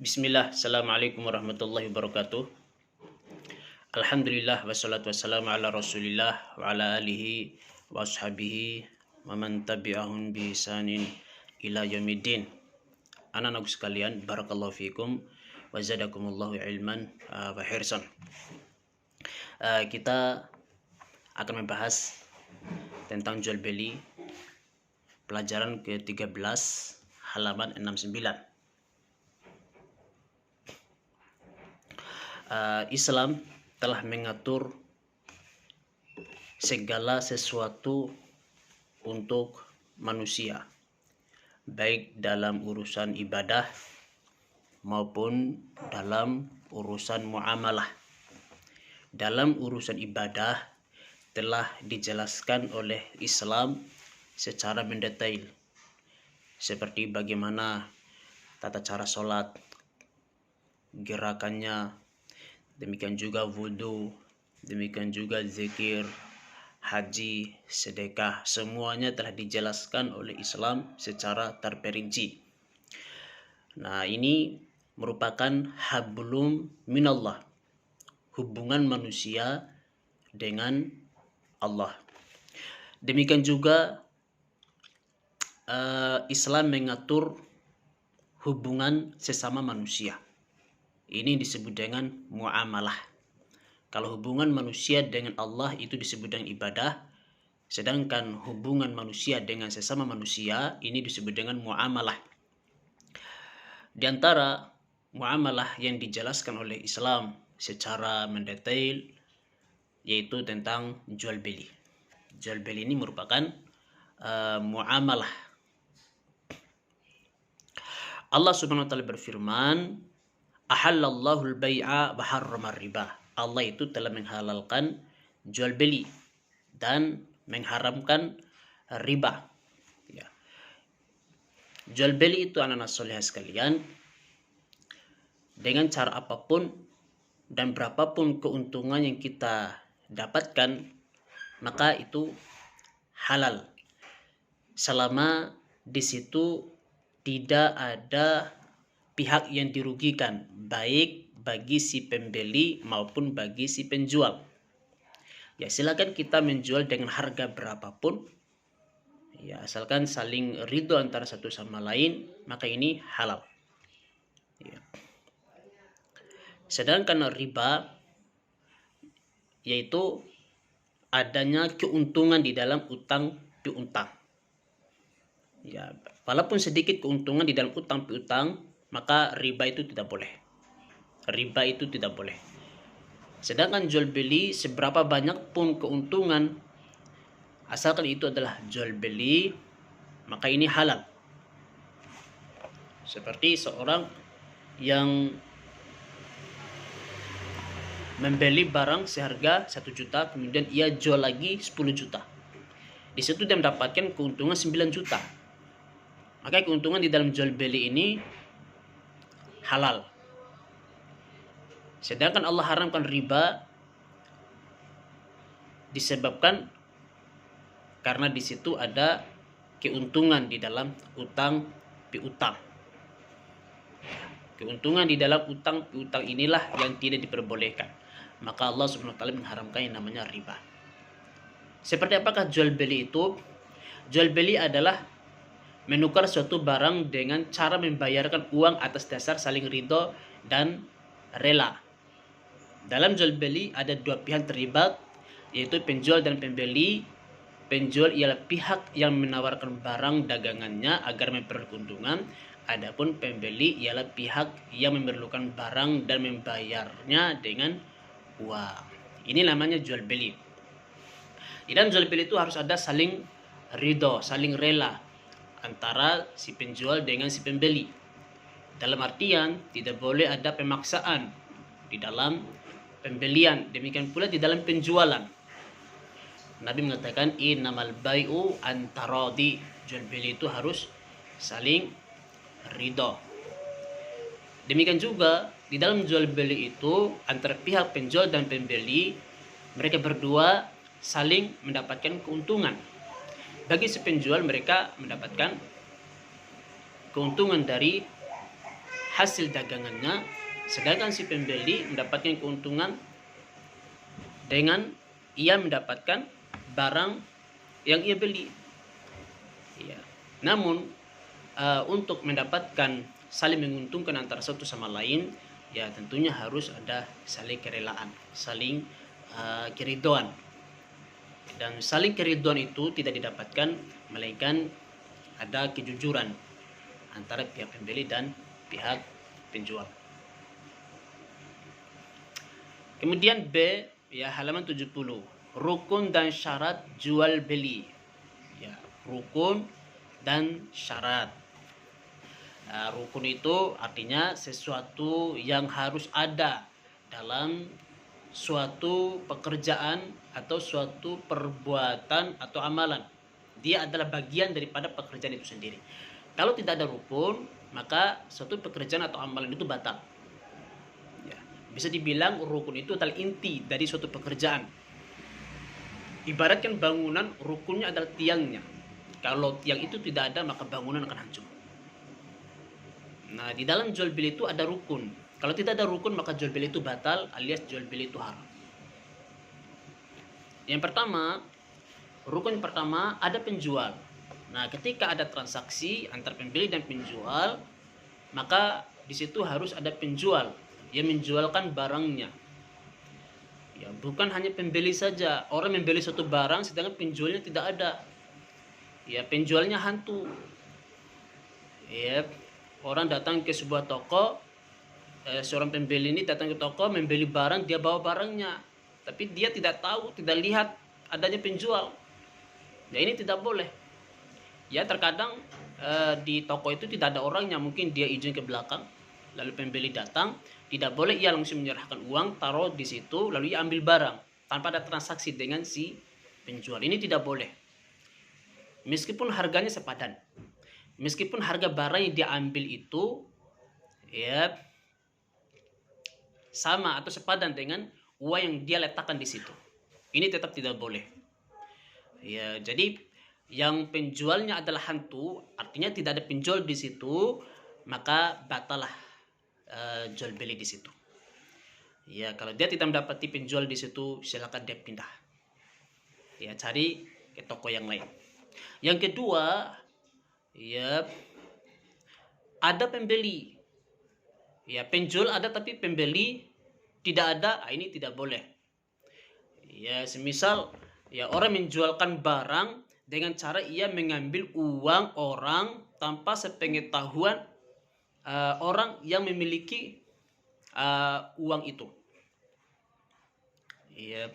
Bismillah, Assalamualaikum warahmatullahi wabarakatuh. Alhamdulillah, wassalatu wassalamu ala rasulillah wa ala alihi wa ashabihi wa man tabi'ahum bi ihsanin ila yaumiddin. Anak-anakku sekalian, barakallahu fikum wa zadakumullahu ilman wa hirsan. Kita akan membahas tentang jual beli pelajaran ke-13 halaman 69. Islam telah mengatur segala sesuatu untuk manusia, baik dalam urusan ibadah maupun dalam urusan muamalah. Dalam urusan ibadah telah dijelaskan oleh Islam secara mendetail, seperti bagaimana tata cara sholat, gerakannya, demikian juga wudhu, demikian juga zikir, haji, sedekah, semuanya telah dijelaskan oleh Islam secara terperinci. Nah, ini merupakan hablum minallah, hubungan manusia dengan Allah. Demikian juga Islam mengatur hubungan sesama manusia. Ini disebut dengan muamalah. Kalau hubungan manusia dengan Allah itu disebut dengan ibadah, sedangkan hubungan manusia dengan sesama manusia ini disebut dengan muamalah. Di antara muamalah yang dijelaskan oleh Islam secara mendetail yaitu tentang jual beli. Jual beli ini merupakan muamalah. Allah Subhanahu wa taala berfirman, Ahallallahu al-bai'a wa harrama riba. Allah itu telah menghalalkan jual beli dan mengharamkan riba. Ya. Jual beli itu anak-anak soleh sekalian, dengan cara apapun dan berapapun keuntungan yang kita dapatkan, maka itu halal. Selama di situ tidak ada pihak yang dirugikan, baik bagi si pembeli maupun bagi si penjual. Ya, silakan kita menjual dengan harga berapapun, ya, asalkan saling ridho antara satu sama lain, maka ini halal. Ya. Sedangkan riba yaitu adanya keuntungan di dalam utang piutang. Ya, walaupun sedikit keuntungan di dalam utang piutang, maka riba itu tidak boleh. Riba itu tidak boleh. Sedangkan jual beli seberapa banyak pun keuntungan, asalkan itu adalah jual beli, maka ini halal. Seperti seorang yang membeli barang seharga 1 juta, kemudian ia jual lagi 10 juta. Di situ dia mendapatkan keuntungan 9 juta. Maka keuntungan di dalam jual beli ini halal. Sedangkan Allah haramkan riba disebabkan karena di situ ada keuntungan di dalam utang piutang. Keuntungan di dalam utang piutang inilah yang tidak diperbolehkan. Maka Allah Subhanahu wa taala mengharamkan yang namanya riba. Seperti apakah jual beli itu? Jual beli adalah menukar suatu barang dengan cara membayarkan uang atas dasar saling ridho dan rela. Dalam jual beli ada dua pihak terlibat, yaitu penjual dan pembeli. Penjual ialah pihak yang menawarkan barang dagangannya agar memperoleh keuntungan. Adapun pembeli ialah pihak yang memerlukan barang dan membayarnya dengan uang. Ini namanya jual beli. Di dalam jual beli itu harus ada saling ridho, saling rela antara si penjual dengan si pembeli. Dalam artian tidak boleh ada pemaksaan di dalam pembelian, demikian pula di dalam penjualan. Nabi mengatakan innamal bai'u antaradi. Jual beli itu harus saling ridho. Demikian juga di dalam jual beli itu antara pihak penjual dan pembeli, mereka berdua saling mendapatkan keuntungan. Bagi si penjual, mereka mendapatkan keuntungan dari hasil dagangannya, sedangkan si pembeli mendapatkan keuntungan dengan ia mendapatkan barang yang ia beli. Ya. Namun untuk mendapatkan saling menguntungkan antara satu sama lain, ya tentunya harus ada saling kerelaan, saling keridhaan. Dan saling keridhaan itu tidak didapatkan melainkan ada kejujuran antara pihak pembeli dan pihak penjual. Kemudian B, ya halaman 70, rukun dan syarat jual beli. Ya, rukun dan syarat. Rukun itu artinya sesuatu yang harus ada dalam suatu pekerjaan atau suatu perbuatan atau amalan. Dia adalah bagian daripada pekerjaan itu sendiri. Kalau tidak ada rukun, maka suatu pekerjaan atau amalan itu batal. Ya, bisa dibilang rukun itu adalah inti dari suatu pekerjaan. Ibaratkan bangunan, rukunnya adalah tiangnya. Kalau tiang itu tidak ada, maka bangunan akan hancur. Nah, di dalam jual beli itu ada rukun. Kalau tidak ada rukun, maka jual beli itu batal alias jual beli itu haram. Yang pertama, rukun pertama ada penjual. Nah, ketika ada transaksi antar pembeli dan penjual, maka di situ harus ada penjual yang menjualkan barangnya. Ya, bukan hanya pembeli saja. Orang membeli suatu barang sedangkan penjualnya tidak ada. Ya, penjualnya hantu. Ya, orang datang ke sebuah toko, seorang pembeli ini datang ke toko membeli barang, dia bawa barangnya, tapi dia tidak tahu, tidak lihat adanya penjual. Ya, ini tidak boleh. Ya, terkadang di toko itu tidak ada orangnya, mungkin dia izin ke belakang, lalu pembeli datang, tidak boleh ia langsung menyerahkan uang, taruh di situ, lalu ia ambil barang tanpa ada transaksi dengan si penjual. Ini tidak boleh. Meskipun harganya sepadan, meskipun harga barang yang dia ambil itu ya sama atau sepadan dengan uang yang dia letakkan di situ, ini tetap tidak boleh. Ya, jadi yang penjualnya adalah hantu, artinya tidak ada penjual di situ, maka batalah jual beli di situ. Ya, kalau dia tidak mendapati penjual di situ, silakan dia pindah. Ya, cari ke toko yang lain. Yang kedua, ya ada pembeli. Ya, penjual ada tapi pembeli tidak ada, ini tidak boleh. Ya, semisal ya orang menjualkan barang dengan cara ia mengambil uang orang tanpa sepengetahuan orang yang memiliki uang itu. Ya.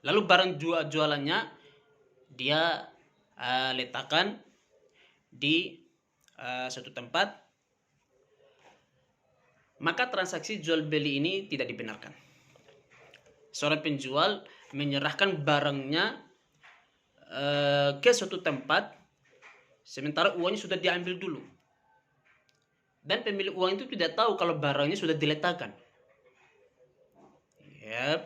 Lalu barang jualannya dia letakkan di suatu tempat, maka transaksi jual beli ini tidak dibenarkan. Seorang penjual menyerahkan barangnya ke suatu tempat, sementara uangnya sudah diambil dulu, dan pemilik uang itu tidak tahu kalau barangnya sudah diletakkan. Yep.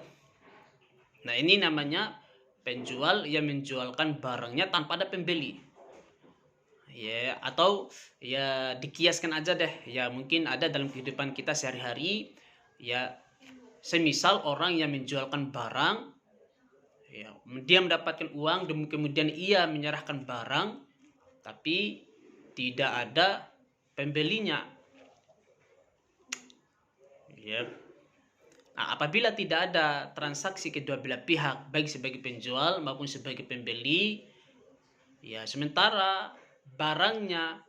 Nah, ini namanya penjual yang menjualkan barangnya tanpa ada pembeli. Ya, atau ya dikiaskan aja deh. Ya, mungkin ada dalam kehidupan kita sehari-hari. Ya, semisal orang yang menjualkan barang, ya, dia mendapatkan uang, dan kemudian ia menyerahkan barang, tapi tidak ada pembelinya. Yep. Nah, apabila tidak ada transaksi kedua belah pihak, baik sebagai penjual maupun sebagai pembeli, ya sementara barangnya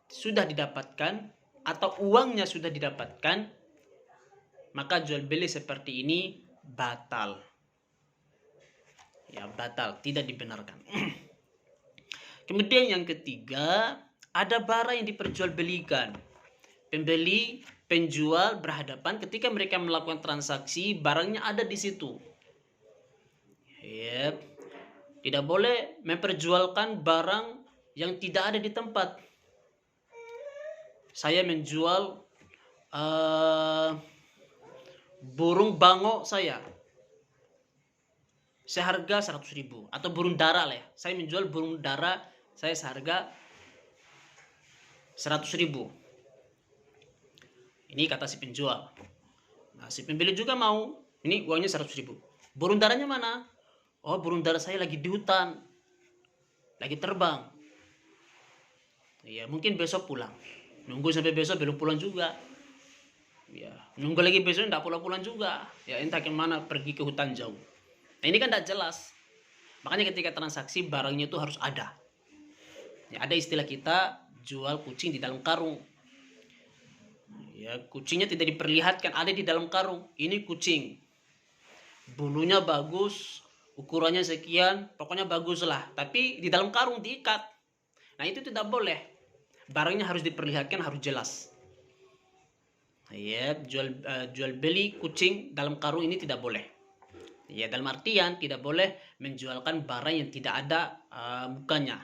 sudah didapatkan atau uangnya sudah didapatkan, maka jual beli seperti ini batal. Ya, batal, tidak dibenarkan. Kemudian yang ketiga, ada barang yang diperjualbelikan. Pembeli, penjual berhadapan, ketika mereka melakukan transaksi, barangnya ada di situ. Yep. Tidak boleh memperjualkan barang yang tidak ada di tempat. Saya menjual burung bango saya seharga 100.000, atau burung dara lah ya. Saya menjual burung dara saya seharga 100.000. Ini kata si penjual. Nah, si pembeli juga mau, ini uangnya 100.000. Burung darahnya mana? Oh, burung darah saya lagi di hutan, lagi terbang. Ya, mungkin besok pulang. Nunggu sampai besok belum pulang juga. Ya, nunggu lagi besok tidak pulang-pulang juga. Ya, entah kemana, pergi ke hutan jauh. Nah, ini kan tidak jelas. Makanya ketika transaksi barangnya itu harus ada. Ya, ada istilah kita jual kucing di dalam karung. Ya, kucingnya tidak diperlihatkan, ada di dalam karung. Ini kucing, bulunya bagus, ukurannya sekian, pokoknya bagus lah. Tapi di dalam karung diikat. Nah, itu tidak boleh. Barangnya harus diperlihatkan, harus jelas. Ya, jual beli kucing dalam karung ini tidak boleh. Ya, dalam artian tidak boleh menjualkan barang yang tidak ada mukanya.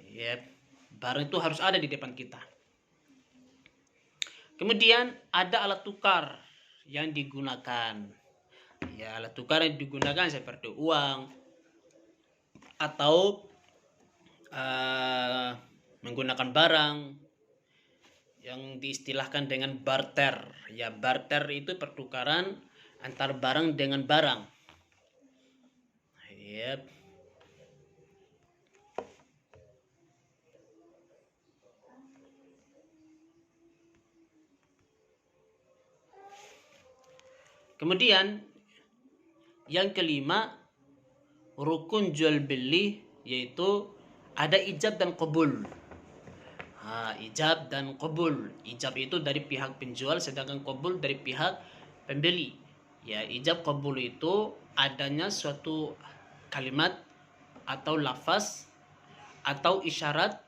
Ya, barang itu harus ada di depan kita. Kemudian ada alat tukar yang digunakan. Ya, alat tukar yang digunakan seperti uang atau menggunakan barang yang diistilahkan dengan barter. Ya, barter itu pertukaran antar barang dengan barang. Yep. Kemudian yang kelima, rukun jual beli, yaitu ada ijab dan qabul. Ijab dan qabul. Ijab itu dari pihak penjual, sedangkan qabul dari pihak pembeli. Ya, ijab qabul itu adanya suatu kalimat atau lafaz atau isyarat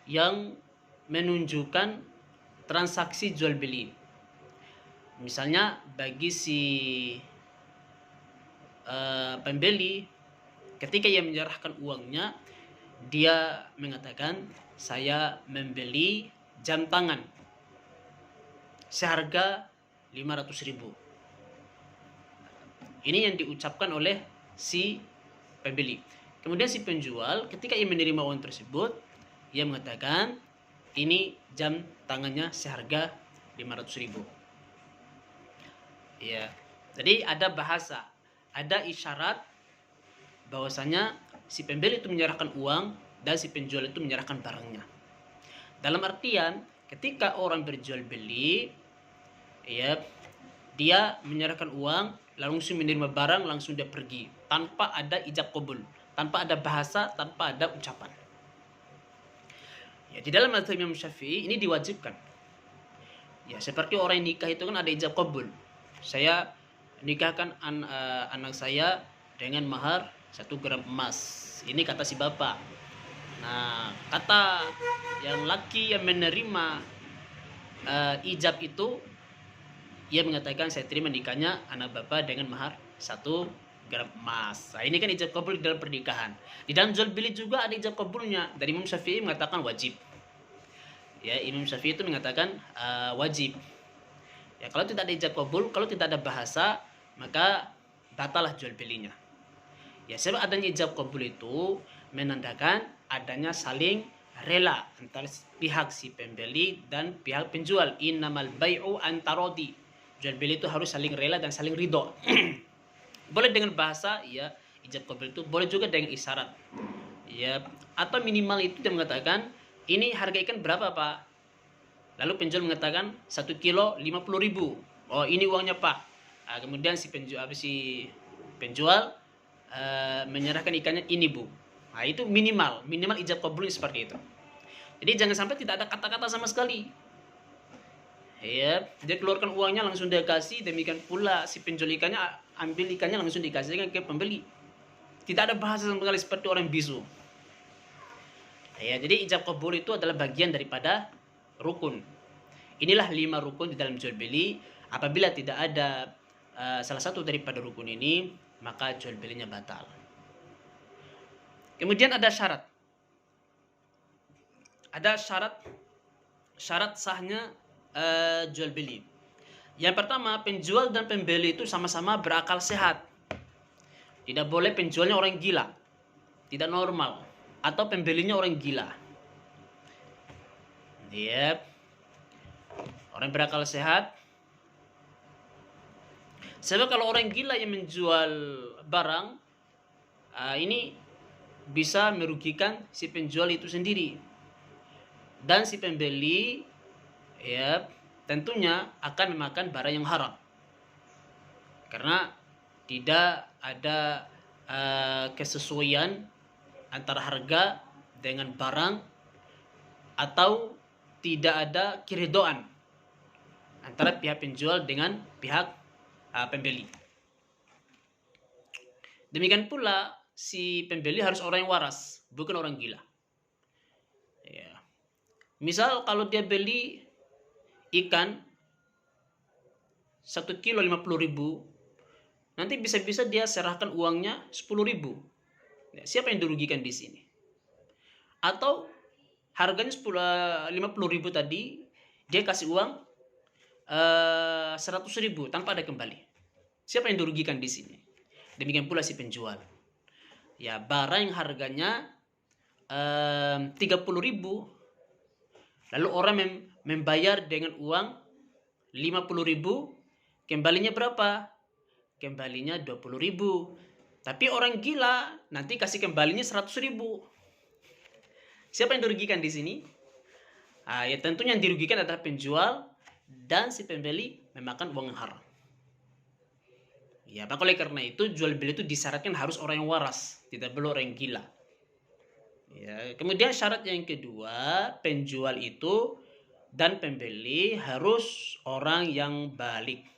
yang menunjukkan transaksi jual beli. Misalnya bagi si pembeli, ketika ia menyerahkan uangnya, dia mengatakan, saya membeli jam tangan seharga 500.000. Ini yang diucapkan oleh si pembeli. Kemudian si penjual ketika ia menerima uang tersebut, ia mengatakan, ini jam tangannya seharga 500.000. Ya, jadi ada bahasa, ada isyarat bahwasanya si pembeli itu menyerahkan uang dan si penjual itu menyerahkan barangnya. Dalam artian ketika orang berjual beli, ya, dia menyerahkan uang, langsung menerima barang, langsung dia pergi tanpa ada ijab qabul, tanpa ada bahasa, tanpa ada ucapan. Ya, di dalam mazhab Imam Syafi'i ini diwajibkan. Ya, seperti orang yang nikah itu kan ada ijab qabul. Saya nikahkan anak saya dengan mahar 1 gram emas. Ini kata si bapak. Nah, kata yang laki yang menerima ijab itu, ia mengatakan, saya terima nikahnya anak bapak dengan mahar 1 gram emas. Nah, ini kan ijab qabul dalam pernikahan. Di dalam jual beli juga ada ijab qabulnya. Dari Imam Syafi'i mengatakan wajib. Ya, Imam Syafi'i itu mengatakan wajib. Ya, kalau tidak ada ijab qabul, kalau tidak ada bahasa, maka batalah jual belinya. Ya, sebab adanya ijab qabul itu menandakan adanya saling rela antara pihak si pembeli dan pihak penjual. Innamal bai'u antarodi. Jual beli itu harus saling rela dan saling ridho. Boleh dengan bahasa, ya, ijab qabul itu boleh juga dengan isyarat. Ya, atau minimal itu dia mengatakan, ini harga ikan berapa, Pak? Lalu penjual mengatakan 1 kilo 50.000. Oh, ini uangnya, Pak. Kemudian si penjual menyerahkan ikannya, ini, Bu. Nah, itu minimal ijab qabul seperti itu. Jadi jangan sampai tidak ada kata-kata sama sekali. Ya, dia keluarkan uangnya langsung dia kasih, demikian pula si penjual ikannya ambil ikannya langsung dikasihkan ke pembeli. Tidak ada bahasa sama sekali, seperti orang bisu. Ya, jadi ijab qabul itu adalah bagian daripada rukun. Inilah 5 rukun di dalam jual beli. Apabila tidak ada salah satu daripada rukun ini, maka jual belinya batal. Kemudian ada syarat. Ada syarat sahnya jual beli. Yang pertama, penjual dan pembeli itu sama-sama berakal sehat. Tidak boleh penjualnya orang gila, tidak normal, atau pembelinya orang gila. Ya, orang berakal sehat. Sebab kalau orang gila yang menjual barang, ini bisa merugikan si penjual itu sendiri. Dan si pembeli ya tentunya akan memakan barang yang haram. Karena tidak ada kesesuaian antara harga dengan barang, atau tidak ada keridhaan antara pihak penjual dengan pihak pembeli. Demikian pula si pembeli harus orang yang waras, bukan orang gila. Ya. Misal kalau dia beli ikan 1 kilo 50.000, nanti bisa-bisa dia serahkan uangnya 10.000. Ya, siapa yang dirugikan di sini? Atau harganya 50.000 tadi, dia kasih uang 100.000 tanpa ada kembali. Siapa yang dirugikan di sini? Demikian pula si penjual. Ya, barang yang harganya 30.000, lalu orang membayar dengan uang 50.000, kembalinya berapa? Kembalinya 20.000. Tapi orang gila nanti kasih kembalinya 100.000. Siapa yang dirugikan di sini? Ya tentunya yang dirugikan adalah penjual, dan si pembeli memakan uang yang haram. Ya, maka oleh karena itu jual beli itu disyaratkan harus orang yang waras, tidak perlu orang yang gila. Ya, kemudian syarat yang kedua, penjual itu dan pembeli harus orang yang balik,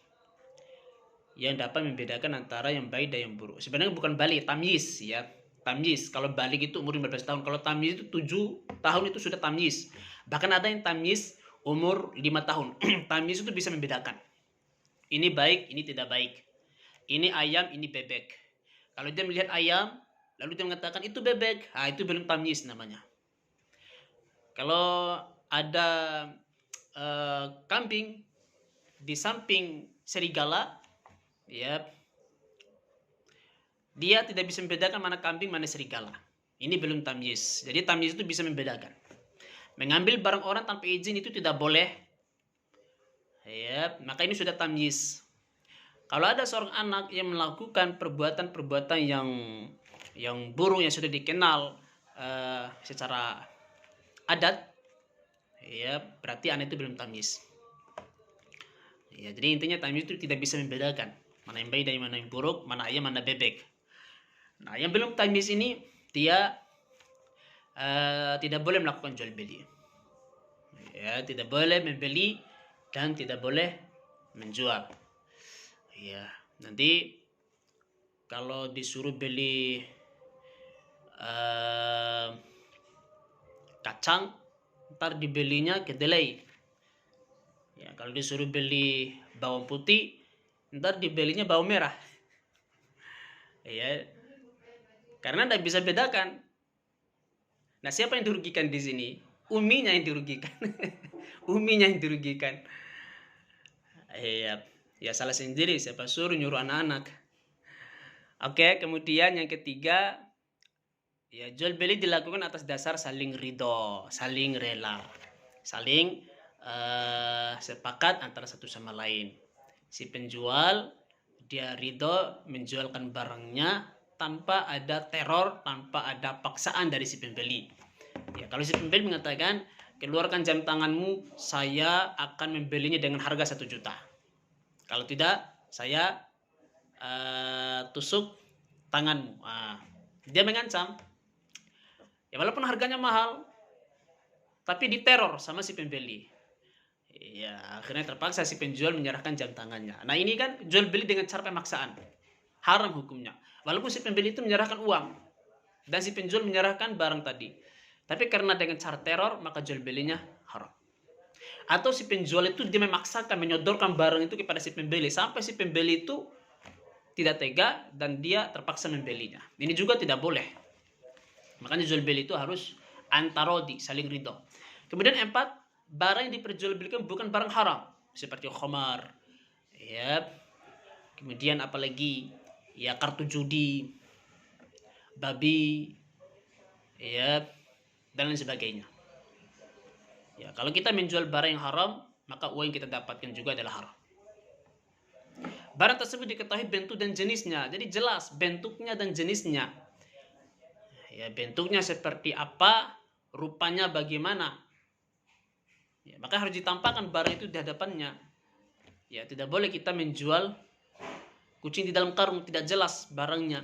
yang dapat membedakan antara yang baik dan yang buruk. Sebenarnya bukan balik, tamyiz ya. Tamyiz. Kalau balik itu umur 15 tahun, kalau tamyiz itu 7 tahun itu sudah tamyiz. Bahkan ada yang tamyiz umur 5 tahun. Tamyiz itu bisa membedakan. Ini baik, ini tidak baik. Ini ayam, ini bebek. Kalau dia melihat ayam, lalu dia mengatakan itu bebek, itu belum tamyiz namanya. Kalau ada kambing di samping serigala, ya, dia tidak bisa membedakan mana kambing, mana serigala. Ini belum tamyiz. Jadi tamyiz itu bisa membedakan. Mengambil barang orang tanpa izin itu tidak boleh. Ya, maka ini sudah tamyiz. Kalau ada seorang anak yang melakukan perbuatan-perbuatan yang buruk, yang sudah dikenal secara adat, ya berarti anak itu belum tamyiz. Ya, jadi intinya tamyiz itu tidak bisa membedakan mana yang baik dan mana yang buruk, mana ayam, mana bebek. Nah, yang belum tamyiz ini dia tidak boleh melakukan jual beli. Ya, tidak boleh membeli dan tidak boleh menjual. Ya, nanti kalau disuruh beli kacang, ntar dibelinya kedelai. Ya, kalau disuruh beli bawang putih, ntar dibelinya bawang merah. Ya, karena tidak bisa bedakan. Nah, siapa yang dirugikan di sini? Uminya yang dirugikan. Uminya yang dirugikan. Ya salah sendiri, siapa suruh nyuruh anak-anak. Oke, kemudian yang ketiga, ya jual beli dilakukan atas dasar saling ridho, saling rela, saling sepakat antara satu sama lain. Si penjual dia ridho menjualkan barangnya tanpa ada teror, tanpa ada paksaan dari si pembeli. Ya, kalau si pembeli mengatakan keluarkan jam tanganmu, saya akan membelinya dengan harga 1 juta. Kalau tidak, saya tusuk tanganmu. Dia mengancam. Ya, walaupun harganya mahal, tapi diteror sama si pembeli. Ya, akhirnya terpaksa si penjual menyerahkan jam tangannya. Nah, ini kan jual beli dengan cara pemaksaan. Haram hukumnya. Walaupun si pembeli itu menyerahkan uang dan si penjual menyerahkan barang tadi. Tapi karena dengan cara teror, maka jual belinya haram. Atau si penjual itu dia memaksakan menyodorkan barang itu kepada si pembeli sampai si pembeli itu tidak tega dan dia terpaksa membelinya. Ini juga tidak boleh. Makanya jual beli itu harus antarodi, saling ridho. Kemudian 4, barang yang diperjualbelikan bukan barang haram seperti khamar, ya. Kemudian apalagi ya kartu judi, babi, ya, dan lain sebagainya. Ya, kalau kita menjual barang yang haram, maka uang yang kita dapatkan juga adalah haram. Barang tersebut diketahui bentuk dan jenisnya. Jadi jelas bentuknya dan jenisnya. Ya, bentuknya seperti apa, rupanya bagaimana. Ya, maka harus ditampakkan barang itu di hadapannya. Ya, tidak boleh kita menjual kucing di dalam karung, tidak jelas barangnya.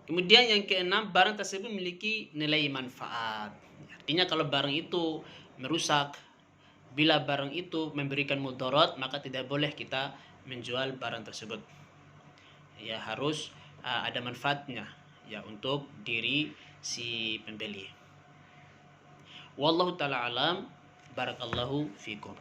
Kemudian yang keenam, barang tersebut memiliki nilai manfaat. Artinya kalau barang itu merusak, bila barang itu memberikan mudarat, maka tidak boleh kita menjual barang tersebut. Ya, harus ada manfaatnya ya untuk diri si pembeli. Wallahu taala alam, barakallahu fikum.